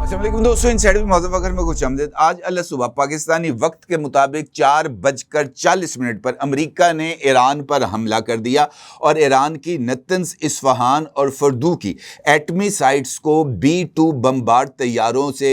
السلام علیکم دوستو، انسائڈ وتھ معظم فخر میں خوش آمدید۔ آج اللہ صبح پاکستانی وقت کے مطابق 4:40 پر امریکہ نے ایران پر حملہ کر دیا اور ایران کی نتنز، اصفہان اور فردو کی ایٹمی سائٹس کو B-2 بمبارڈ طیاروں سے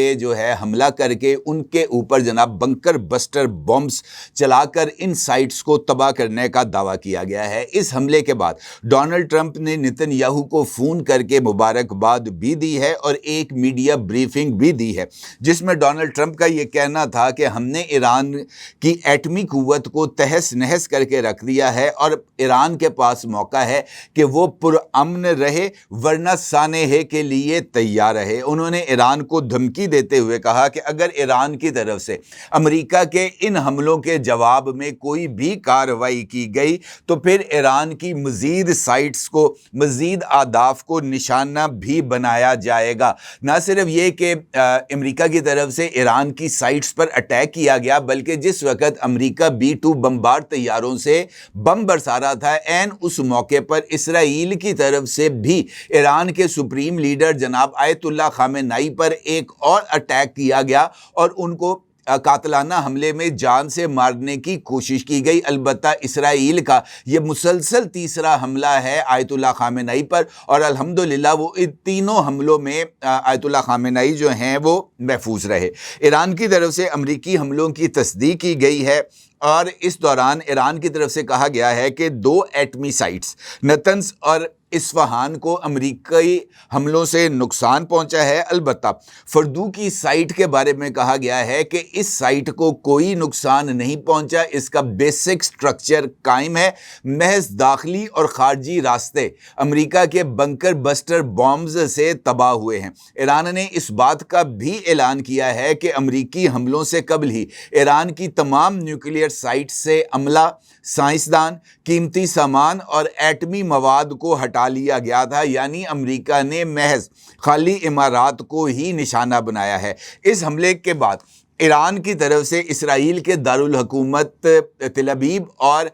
حملہ کر کے ان کے اوپر جناب بنکر بسٹر بمبس چلا کر ان سائٹس کو تباہ کرنے کا دعویٰ کیا گیا ہے۔ اس حملے کے بعد ڈونلڈ ٹرمپ نے نتن یاہو کو فون کر کے مبارکباد بھی دی ہے اور ایک میڈیا بریفنگ بھی دی ہے، جس میں ڈونلڈ ٹرمپ کا یہ کہنا تھا کہ ہم نے ایران کی ایٹمی قوت کو تہس نہس کر کے رکھ دیا ہے اور ایران کے پاس موقع ہے کہ وہ پرامن رہے ورنہ سانحے کے لیے تیار رہے۔ انہوں نے ایران کو دھمکی دیتے ہوئے کہا کہ اگر ایران کی طرف سے امریکہ کے ان حملوں کے جواب میں کوئی بھی کارروائی کی گئی تو پھر ایران کی مزید سائٹس کو، مزید اہداف کو نشانہ بھی بنایا جائے گا۔ نہ صرف یہ کہ امریکہ کی طرف سے ایران کی سائٹس پر اٹیک کیا گیا، بلکہ جس وقت امریکہ B-2 بمبارڈ طیاروں سے بم برسا رہا تھا، اس موقع پر اسرائیل کی طرف سے بھی ایران کے سپریم لیڈر جناب آیت اللہ خامنئی پر ایک اور اٹیک کیا گیا اور ان کو قاتلانہ حملے میں جان سے مارنے کی کوشش کی گئی۔ البتہ اسرائیل کا یہ مسلسل تیسرا حملہ ہے آیت اللہ خامنئی پر، اور الحمدللہ وہ ان تینوں حملوں میں آیت اللہ خامنئی وہ محفوظ رہے۔ ایران کی طرف سے امریکی حملوں کی تصدیق کی گئی ہے اور اس دوران ایران کی طرف سے کہا گیا ہے کہ 2 ایٹمی سائٹس نتنز اور اصفہان کو امریکی حملوں سے نقصان پہنچا ہے۔ البتہ فردو کی سائٹ کے بارے میں کہا گیا ہے کہ اس سائٹ کو کوئی نقصان نہیں پہنچا، اس کا بیسک سٹرکچر قائم ہے، محض داخلی اور خارجی راستے امریکہ کے بنکر بسٹر بمبز سے تباہ ہوئے ہیں۔ ایران نے اس بات کا بھی اعلان کیا ہے کہ امریکی حملوں سے قبل ہی ایران کی تمام نیوکلیئر سائٹ سے عملہ، سائنسدان، قیمتی سامان اور ایٹمی مواد کو ہٹا لیا گیا تھا، یعنی امریکہ نے محض خالی عمارات کو ہی نشانہ بنایا ہے۔ اس حملے کے بعد ایران کی طرف سے اسرائیل کے دارالحکومت تل ابیب اور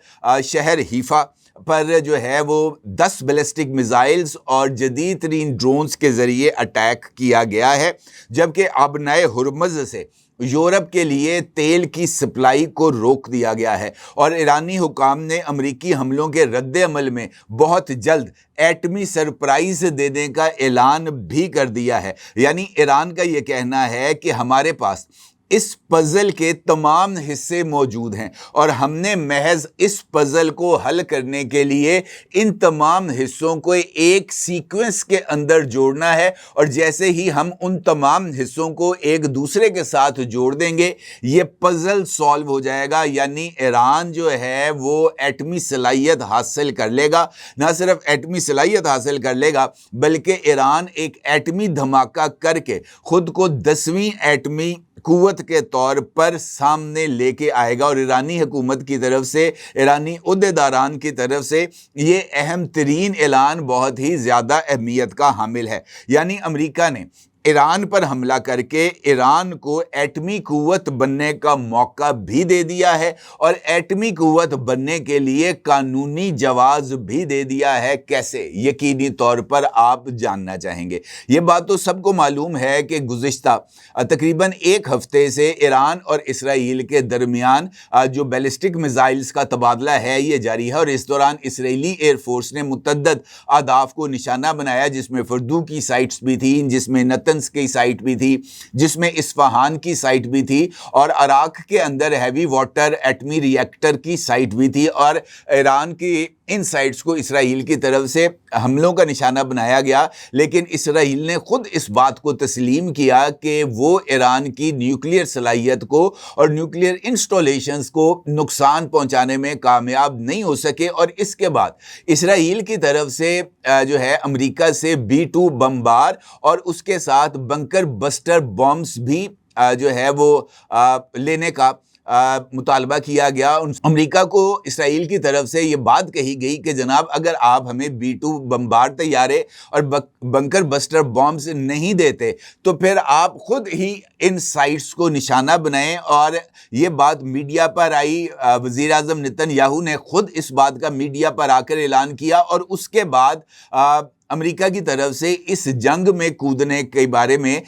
شہر حیفا پر وہ 10 بیلسٹک میزائلز اور جدید ترین ڈرونز کے ذریعے اٹیک کیا گیا ہے، جبکہ آبنائے ہرمز سے یورپ کے لیے تیل کی سپلائی کو روک دیا گیا ہے، اور ایرانی حکام نے امریکی حملوں کے رد عمل میں بہت جلد ایٹمی سرپرائز دینے کا اعلان بھی کر دیا ہے۔ یعنی ایران کا یہ کہنا ہے کہ ہمارے پاس اس پزل کے تمام حصے موجود ہیں اور ہم نے محض اس پزل کو حل کرنے کے لیے ان تمام حصوں کو ایک سیکوینس کے اندر جوڑنا ہے، اور جیسے ہی ہم ان تمام حصوں کو ایک دوسرے کے ساتھ جوڑ دیں گے یہ پزل سالو ہو جائے گا۔ یعنی ایران وہ ایٹمی صلاحیت حاصل کر لے گا، نہ صرف ایٹمی صلاحیت حاصل کر لے گا بلکہ ایران ایک ایٹمی دھماکہ کر کے خود کو 10ویں ایٹمی قوت کے طور پر سامنے لے کے آئے گا، اور ایرانی حکومت کی طرف سے، ایرانی عہدیداران کی طرف سے یہ اہم ترین اعلان بہت ہی زیادہ اہمیت کا حامل ہے۔ یعنی امریکہ نے ایران پر حملہ کر کے ایران کو ایٹمی قوت بننے کا موقع بھی دے دیا ہے اور ایٹمی قوت بننے کے لیے قانونی جواز بھی دے دیا ہے۔ کیسے؟ یقینی طور پر آپ جاننا چاہیں گے۔ یہ بات تو سب کو معلوم ہے کہ گزشتہ تقریباً 1 ہفتے سے ایران اور اسرائیل کے درمیان جو بیلسٹک میزائلز کا تبادلہ ہے یہ جاری ہے، اور اس دوران اسرائیلی ایئر فورس نے متعدد اہداف کو نشانہ بنایا، جس میں فردو کی سائٹس بھی تھیں، جس میں نتنز کی سائٹ بھی تھی، جس میں اصفہان کی سائٹ بھی تھی، اور عراق کے اندر ہیوی واٹر ایٹمی ری ایکٹر کی سائٹ بھی تھی، اور ایران کی ان سائٹس کو اسرائیل کی طرف سے حملوں کا نشانہ بنایا گیا۔ لیکن اسرائیل نے خود اس بات کو تسلیم کیا کہ وہ ایران کی نیوکلیئر صلاحیت کو اور نیوکلیئر انسٹالیشنز کو نقصان پہنچانے میں کامیاب نہیں ہو سکے، اور اس کے بعد اسرائیل کی طرف سے امریکہ سے B-2 بمبار اور اس کے ساتھ بنکر بسٹر بمبس بھی لینے کا مطالبہ کیا گیا۔ امریکہ کو اسرائیل کی طرف سے یہ بات کہی گئی کہ جناب اگر آپ ہمیں B-2 بمبارڈ طیارے اور بنکر بسٹر بمبز نہیں دیتے تو پھر آپ خود ہی ان سائٹس کو نشانہ بنائیں، اور یہ بات میڈیا پر آئی۔ وزیر اعظم نتن یاہو نے خود اس بات کا میڈیا پر آ کر اعلان کیا، اور اس کے بعد امریکہ کی طرف سے اس جنگ میں کودنے کے بارے میں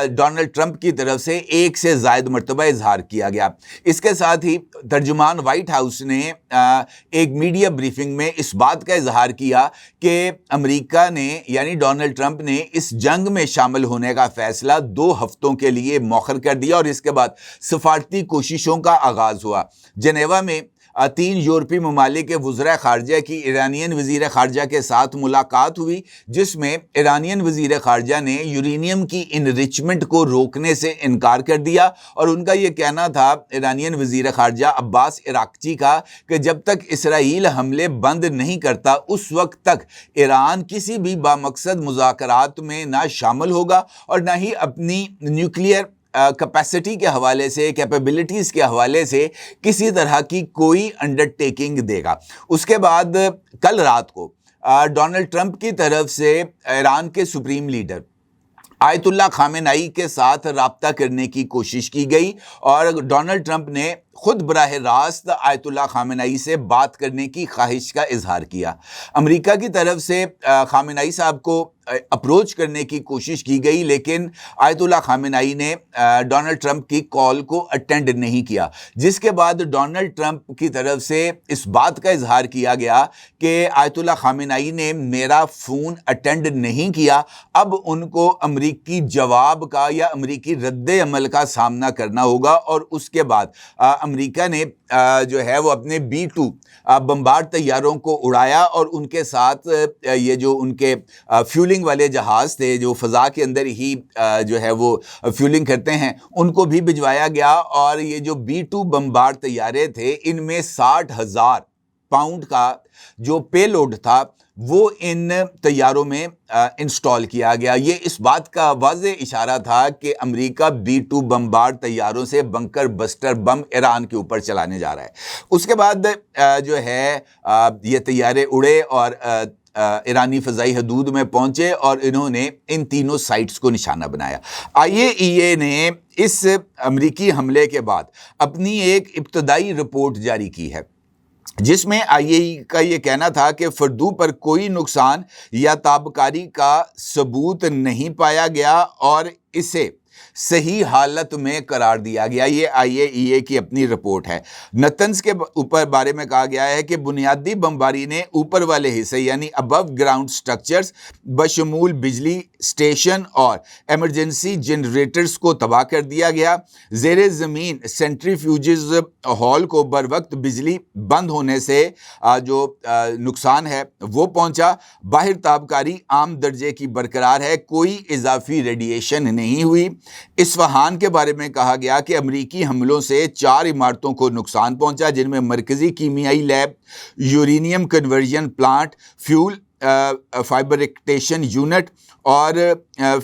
ڈونلڈ ٹرمپ کی طرف سے 1 سے زائد مرتبہ اظہار کیا گیا۔ اس کے ساتھ ہی ترجمان وائٹ ہاؤس نے ایک میڈیا بریفنگ میں اس بات کا اظہار کیا کہ امریکہ نے یعنی ڈونلڈ ٹرمپ نے اس جنگ میں شامل ہونے کا فیصلہ 2 ہفتوں کے لیے مؤخر کر دیا اور اس کے بعد سفارتی کوششوں کا آغاز ہوا۔ جنیوا میں 3 یورپی ممالک کے وزراء خارجہ کی ایرانین وزیر خارجہ کے ساتھ ملاقات ہوئی، جس میں ایرانین وزیر خارجہ نے یورینیم کی انریچمنٹ کو روکنے سے انکار کر دیا اور ان کا یہ کہنا تھا ایرانین وزیر خارجہ عباس عراقچی کا کہ جب تک اسرائیل حملے بند نہیں کرتا اس وقت تک ایران کسی بھی بامقصد مذاکرات میں نہ شامل ہوگا اور نہ ہی اپنی نیوکلیئر کیپیسٹی کے حوالے سے کیپیبلٹیز کے حوالے سے کسی طرح کی کوئی انڈرٹیکنگ دے گا۔ اس کے بعد کل رات کو ڈونلڈ ٹرمپ کی طرف سے ایران کے سپریم لیڈر آیت اللہ خامنئی کے ساتھ رابطہ کرنے کی کوشش کی گئی اور ڈونلڈ ٹرمپ نے خود براہ راست آیت اللہ خامنئی سے بات کرنے کی خواہش کا اظہار کیا۔ امریکہ کی طرف سے خامنئی صاحب کو اپروچ کرنے کی کوشش کی گئی، لیکن آیت اللہ خامنئی نے ڈونلڈ ٹرمپ کی کال کو اٹینڈ نہیں کیا، جس کے بعد ڈونلڈ ٹرمپ کی طرف سے اس بات کا اظہار کیا گیا کہ آیت اللہ خامنئی نے میرا فون اٹینڈ نہیں کیا، اب ان کو امریکی جواب کا یا امریکی رد عمل کا سامنا کرنا ہوگا۔ اور اس کے بعد امریکہ نے جو ہے وہ اپنے B-2 بمبارڈ طیاروں کو اڑایا اور ان کے ساتھ یہ جو ان کے فیولنگ والے جہاز تھے جو فضا کے اندر ہی جو ہے وہ فیولنگ کرتے ہیں ان کو بھی بھجوایا گیا، اور یہ جو B-2 بمبارڈ طیارے تھے ان میں 60,000 پاؤنڈ کا جو پے لوڈ تھا وہ ان طیاروں میں انسٹال کیا گیا۔ یہ اس بات کا واضح اشارہ تھا کہ امریکہ B-2 بمبارڈ طیاروں سے بنکر بسٹر بم ایران کے اوپر چلانے جا رہا ہے۔ اس کے بعد جو ہے یہ طیارے اڑے اور ایرانی فضائی حدود میں پہنچے اور انہوں نے ان تینوں سائٹس کو نشانہ بنایا۔ IAEA نے اس امریکی حملے کے بعد اپنی ایک ابتدائی رپورٹ جاری کی ہے، جس میں IAEA کا یہ کہنا تھا کہ فردو پر کوئی نقصان یا تابکاری کا ثبوت نہیں پایا گیا اور اسے صحیح حالت میں قرار دیا گیا۔ یہ IAEA کی اپنی رپورٹ ہے۔ نتنز کے اوپر بارے میں کہا گیا ہے کہ بنیادی بمباری نے اوپر والے حصے یعنی ابو گراؤنڈ سٹرکچرز بشمول بجلی اسٹیشن اور ایمرجنسی جنریٹرز کو تباہ کر دیا گیا۔ زیر زمین سینٹریفیوجز ہال کو بر وقت بجلی بند ہونے سے جو نقصان ہے وہ پہنچا۔ باہر تابکاری عام درجے کی برقرار ہے، کوئی اضافی ریڈیشن نہیں ہوئی۔ اصفہان کے بارے میں کہا گیا کہ امریکی حملوں سے 4 عمارتوں کو نقصان پہنچا، جن میں مرکزی کیمیائی lab, uranium conversion plant, fuel fabrication unit اور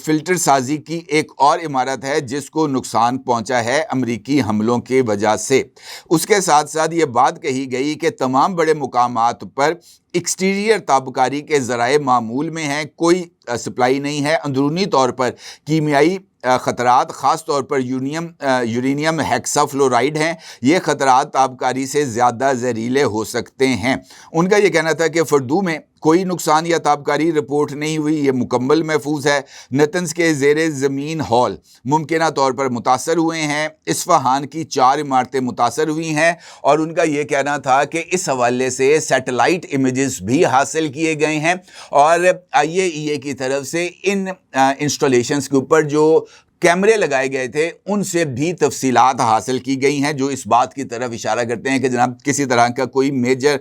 فلٹر سازی کی ایک اور عمارت ہے جس کو نقصان پہنچا ہے امریکی حملوں کی وجہ سے۔ اس کے ساتھ ساتھ یہ بات کہی گئی کہ تمام بڑے مقامات پر ایکسٹیریئر تابکاری کے ذرائع معمول میں ہیں، کوئی سپلائی نہیں ہے۔ اندرونی طور پر کیمیائی خطرات خاص طور پر یورینیم ہیکسا فلورائڈ ہیں، یہ خطرات تابکاری سے زیادہ زہریلے ہو سکتے ہیں۔ ان کا یہ کہنا تھا کہ فردو میں کوئی نقصان یا تابکاری رپورٹ نہیں ہوئی، یہ مکمل محفوظ ہے۔ نتنز کے زیر زمین ہال ممکنہ طور پر متاثر ہوئے ہیں، اصفہان کی 4 عمارتیں متاثر ہوئی ہیں، اور ان کا یہ کہنا تھا کہ اس حوالے سے سیٹلائٹ امیجز بھی حاصل کیے گئے ہیں، اور IAEA کی طرف سے ان انسٹالیشنز کے اوپر جو کیمرے لگائے گئے تھے ان سے بھی تفصیلات حاصل کی گئی ہیں جو اس بات کی طرف اشارہ کرتے ہیں کہ جناب کسی طرح کا کوئی میجر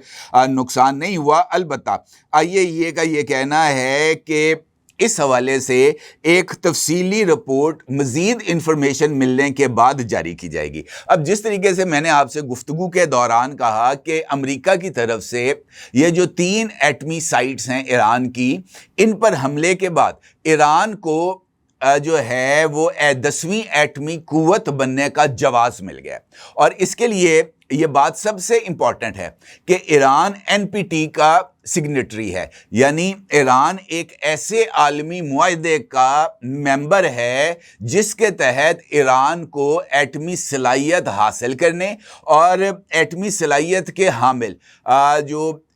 نقصان نہیں ہوا۔ البتہ IAEA کا یہ کہنا ہے کہ اس حوالے سے ایک تفصیلی رپورٹ مزید انفارمیشن ملنے کے بعد جاری کی جائے گی۔ اب جس طریقے سے میں نے آپ سے گفتگو کے دوران کہا کہ امریکہ کی طرف سے یہ جو 3 ایٹمی سائٹس ہیں ایران کی، ان پر حملے کے بعد ایران کو جو ہے وہ 10ویں ایٹمی قوت بننے کا جواز مل گیا، اور اس کے لیے یہ بات سب سے امپورٹنٹ ہے کہ ایران NPT کا سگنیٹری ہے، یعنی ایران ایک ایسے عالمی معاہدے کا ممبر ہے جس کے تحت ایران کو ایٹمی صلاحیت حاصل کرنے اور ایٹمی صلاحیت کے حامل جو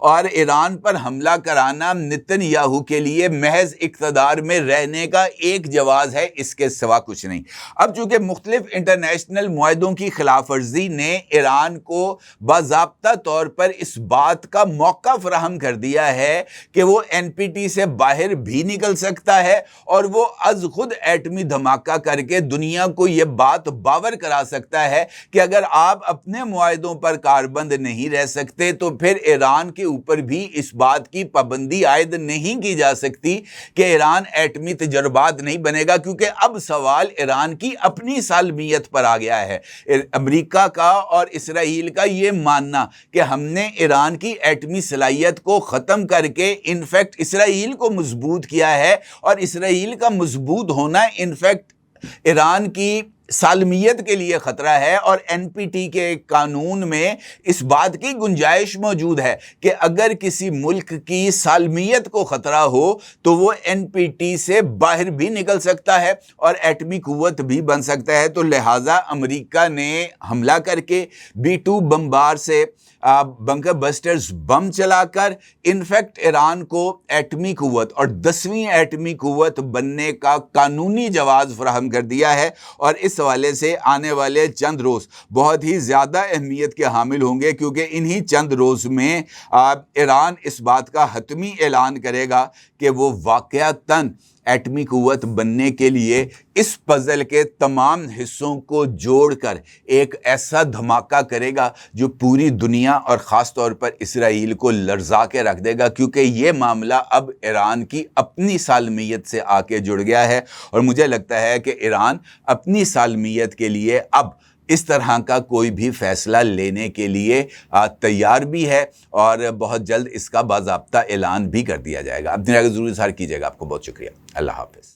اور ایران پر حملہ کرانا نتن یاہو کے لیے محض اقتدار میں رہنے کا ایک جواز ہے، اس کے سوا کچھ نہیں۔ اب چونکہ مختلف انٹرنیشنل معاہدوں کی خلاف ورزی نے ایران کو باضابطہ طور پر اس بات کا موقع فراہم کر دیا ہے کہ وہ NPT سے باہر بھی نکل سکتا ہے اور وہ از خود ایٹمی دھماکہ کر کے دنیا کو یہ بات باور کرا سکتا ہے کہ اگر آپ اپنے معاہدوں پر کاربند نہیں رہ سکتے تو پھر ایران کے اوپر بھی اس بات کی پابندی عائد نہیں کی جا سکتی کہ ایران ایٹمی تجربات نہیں بنے گا، کیونکہ اب سوال ایران کی اپنی سالمیت پر آ گیا ہے۔ امریکہ کا اور اسرائیل کا یہ ماننا کہ ہم نے ایران کی ایٹمی صلاحیت کو ختم کر کے انفیکٹ اسرائیل کو مضبوط کیا ہے، اور اسرائیل کا مضبوط ہونا انفیکٹ ایران کی سالمیت کے لیے خطرہ ہے، اور NPT کے قانون میں اس بات کی گنجائش موجود ہے کہ اگر کسی ملک کی سالمیت کو خطرہ ہو تو وہ NPT سے باہر بھی نکل سکتا ہے اور ایٹمی قوت بھی بن سکتا ہے۔ تو لہٰذا امریکہ نے حملہ کر کے B-2 بمبار سے بنکر بسٹرز بم چلا کر انفیکٹ ایران کو ایٹمی قوت اور 10ویں ایٹمی قوت بننے کا قانونی جواز فراہم کر دیا ہے، اور اس حوالے سے آنے والے چند روز بہت ہی زیادہ اہمیت کے حامل ہوں گے، کیونکہ انہی چند روز میں ایران اس بات کا حتمی اعلان کرے گا کہ وہ واقعتاً ایٹمی قوت بننے کے لیے اس پزل کے تمام حصوں کو جوڑ کر ایک ایسا دھماکہ کرے گا جو پوری دنیا اور خاص طور پر اسرائیل کو لرزا کے رکھ دے گا، کیونکہ یہ معاملہ اب ایران کی اپنی سالمیت سے آ کے جڑ گیا ہے، اور مجھے لگتا ہے کہ ایران اپنی سالمیت کے لیے اب اس طرح کا کوئی بھی فیصلہ لینے کے لیے تیار بھی ہے، اور بہت جلد اس کا باضابطہ اعلان بھی کر دیا جائے گا۔ اپنی رائے ضرور اظہار کیجیے گا۔ آپ کو بہت شکریہ۔ اللہ حافظ۔